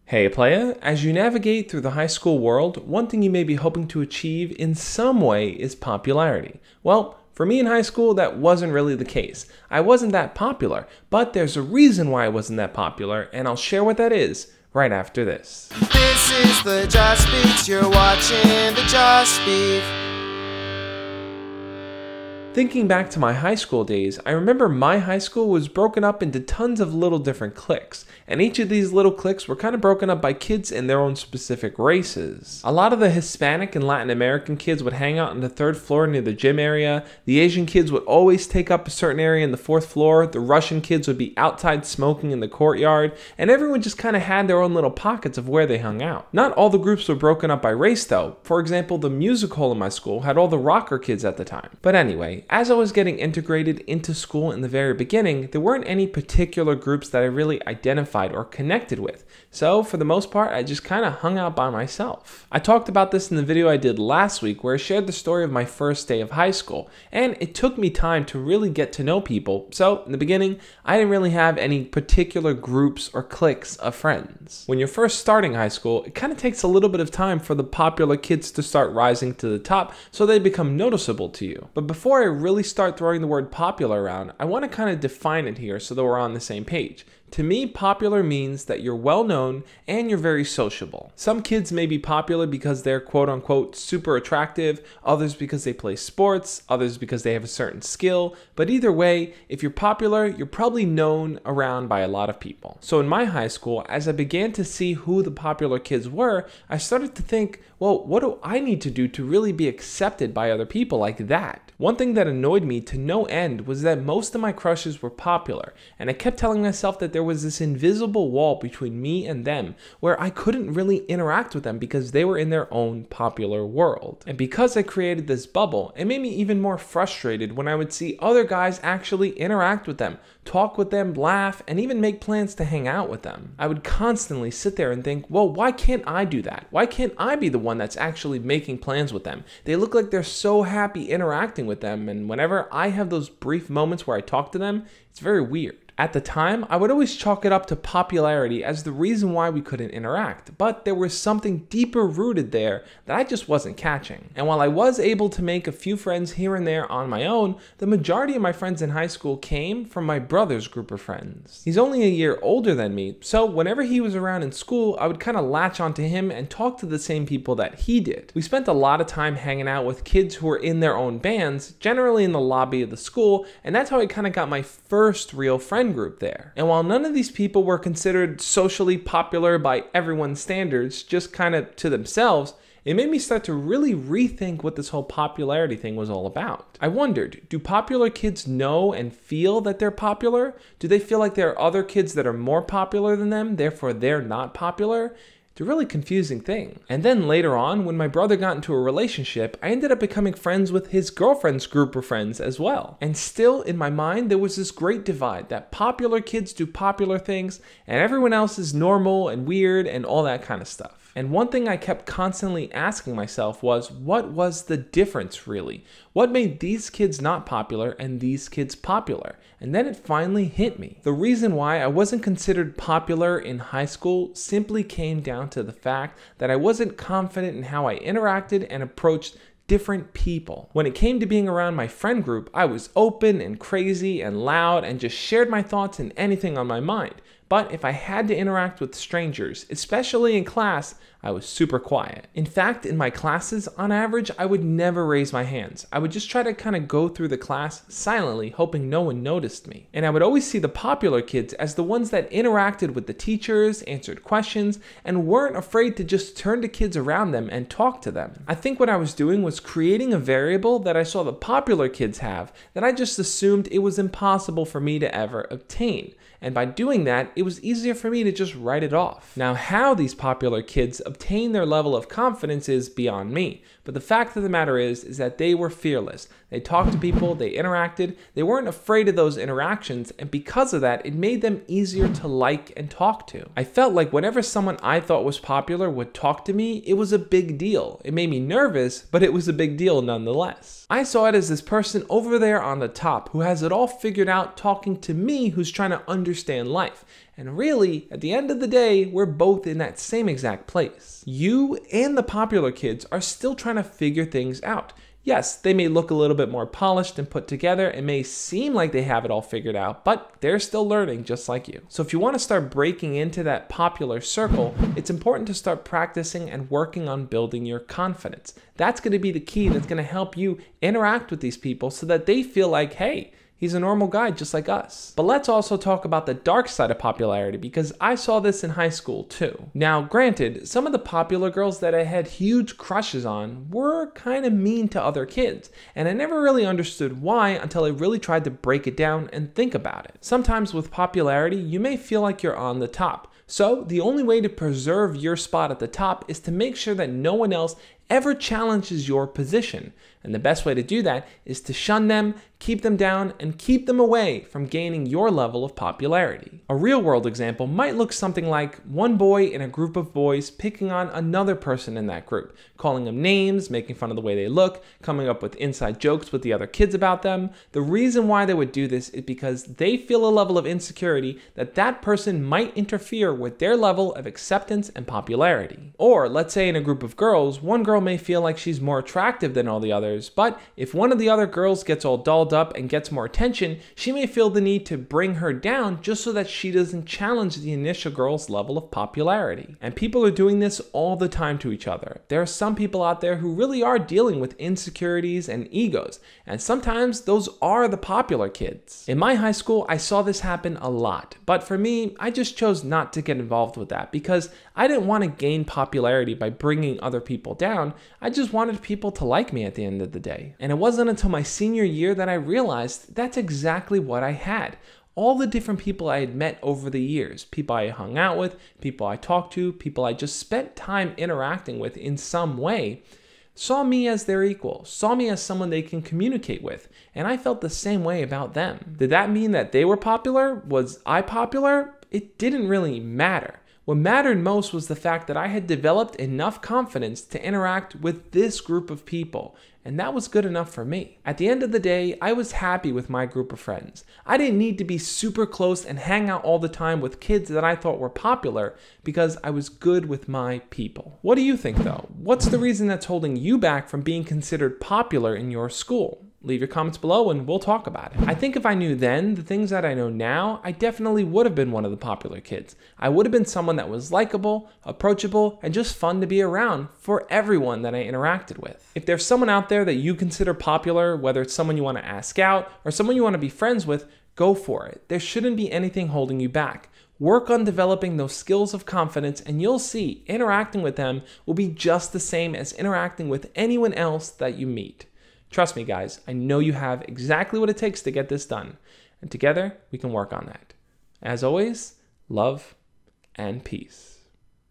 Hey playa, as you navigate through the high school world, one thing you may be hoping to achieve in some way is popularity. Well, for me in high school, that wasn't really the case. I wasn't that popular, but there's a reason why I wasn't that popular, and I'll share what that is right after this. This is the Josh Speaks, you're watching the Josh Speak. Thinking back to my high school days, I remember my high school was broken up into tons of little different cliques, and each of these little cliques were kind of broken up by kids in their own specific races. A lot of the Hispanic and Latin American kids would hang out on the third floor near the gym area, the Asian kids would always take up a certain area in the fourth floor, the Russian kids would be outside smoking in the courtyard, and everyone just kind of had their own little pockets of where they hung out. Not all the groups were broken up by race though. For example, the music hall in my school had all the rocker kids at the time. But anyway, as I was getting integrated into school in the very beginning, there weren't any particular groups that I really identified or connected with. So for the most part, I just kind of hung out by myself. I talked about this in the video I did last week where I shared the story of my first day of high school, and it took me time to really get to know people. So in the beginning, I didn't really have any particular groups or cliques of friends. When you're first starting high school, it kind of takes a little bit of time for the popular kids to start rising to the top so they become noticeable to you. But before I really start throwing the word popular around, I want to kind of define it here so that we're on the same page. To me, popular means that you're well known and you're very sociable. Some kids may be popular because they're quote unquote super attractive, others because they play sports, others because they have a certain skill, but either way, if you're popular, you're probably known around by a lot of people. So in my high school, as I began to see who the popular kids were, I started to think, well, what do I need to do to really be accepted by other people like that? One thing that annoyed me to no end was that most of my crushes were popular, and I kept telling myself that there was this invisible wall between me and them where I couldn't really interact with them because they were in their own popular world. And because I created this bubble, it made me even more frustrated when I would see other guys actually interact with them, talk with them, laugh, and even make plans to hang out with them. I would constantly sit there and think, well, why can't I do that? Why can't I be the one that's actually making plans with them? They look like they're so happy interacting with them, and whenever I have those brief moments where I talk to them, it's very weird. At the time, I would always chalk it up to popularity as the reason why we couldn't interact, but there was something deeper rooted there that I just wasn't catching. And while I was able to make a few friends here and there on my own, the majority of my friends in high school came from my brother's group of friends. He's only a year older than me, so whenever he was around in school, I would kind of latch onto him and talk to the same people that he did. We spent a lot of time hanging out with kids who were in their own bands, generally in the lobby of the school, and that's how I kind of got my first real friend group there. And while none of these people were considered socially popular by everyone's standards, just kind of to themselves, it made me start to really rethink what this whole popularity thing was all about. I wondered, do popular kids know and feel that they're popular? Do they feel like there are other kids that are more popular than them, therefore they're not popular? It's a really confusing thing. And then later on, when my brother got into a relationship, I ended up becoming friends with his girlfriend's group of friends as well. And still, in my mind, there was this great divide that popular kids do popular things and everyone else is normal and weird and all that kind of stuff. And one thing I kept constantly asking myself was, what was the difference really? What made these kids not popular and these kids popular? And then it finally hit me. The reason why I wasn't considered popular in high school simply came down to the fact that I wasn't confident in how I interacted and approached different people. When it came to being around my friend group, I was open and crazy and loud and just shared my thoughts and anything on my mind. But if I had to interact with strangers, especially in class, I was super quiet. In fact, in my classes, on average, I would never raise my hands. I would just try to kind of go through the class silently, hoping no one noticed me. And I would always see the popular kids as the ones that interacted with the teachers, answered questions, and weren't afraid to just turn to kids around them and talk to them. I think what I was doing was creating a variable that I saw the popular kids have that I just assumed it was impossible for me to ever obtain. And by doing that, it was easier for me to just write it off. Now, how these popular kids obtain their level of confidence is beyond me. But the fact of the matter is that they were fearless. They talked to people, they interacted, they weren't afraid of those interactions, and because of that, it made them easier to like and talk to. I felt like whenever someone I thought was popular would talk to me, it was a big deal. It made me nervous, but it was a big deal nonetheless. I saw it as this person over there on the top who has it all figured out talking to me who's trying to understand life. And really, at the end of the day, we're both in that same exact place. You and the popular kids are still trying to figure things out. Yes, they may look a little bit more polished and put together. It may seem like they have it all figured out, but they're still learning just like you. So if you want to start breaking into that popular circle, it's important to start practicing and working on building your confidence. That's going to be the key that's going to help you interact with these people so that they feel like, hey, he's a normal guy just like us. But let's also talk about the dark side of popularity, because I saw this in high school too. Now, granted, some of the popular girls that I had huge crushes on were kind of mean to other kids, and I never really understood why until I really tried to break it down and think about it. Sometimes with popularity, you may feel like you're on the top. So the only way to preserve your spot at the top is to make sure that no one else ever challenges your position. And the best way to do that is to shun them, keep them down, and keep them away from gaining your level of popularity. A real-world example might look something like one boy in a group of boys picking on another person in that group, calling them names, making fun of the way they look, coming up with inside jokes with the other kids about them. The reason why they would do this is because they feel a level of insecurity that that person might interfere with their level of acceptance and popularity. Or let's say in a group of girls, one girl may feel like she's more attractive than all the others, but if one of the other girls gets all dolled up and gets more attention, she may feel the need to bring her down just so that she doesn't challenge the initial girl's level of popularity. And people are doing this all the time to each other. There are some people out there who really are dealing with insecurities and egos, and sometimes those are the popular kids. In my high school, I saw this happen a lot, but for me, I just chose not to get involved with that because I didn't want to gain popularity by bringing other people down. I just wanted people to like me at the end of the day. And it wasn't until my senior year that I realized that's exactly what I had. All the different people I had met over the years, people I hung out with, people I talked to, people I just spent time interacting with in some way, saw me as their equal, saw me as someone they can communicate with, and I felt the same way about them. Did that mean that they were popular? Was I popular? It didn't really matter. What mattered most was the fact that I had developed enough confidence to interact with this group of people, and that was good enough for me. At the end of the day, I was happy with my group of friends. I didn't need to be super close and hang out all the time with kids that I thought were popular because I was good with my people. What do you think though? What's the reason that's holding you back from being considered popular in your school? Leave your comments below and we'll talk about it. I think if I knew then the things that I know now, I definitely would have been one of the popular kids. I would have been someone that was likable, approachable, and just fun to be around for everyone that I interacted with. If there's someone out there that you consider popular, whether it's someone you want to ask out or someone you want to be friends with, go for it. There shouldn't be anything holding you back. Work on developing those skills of confidence and you'll see interacting with them will be just the same as interacting with anyone else that you meet. Trust me, guys, I know you have exactly what it takes to get this done, and together we can work on that. As always, love and peace.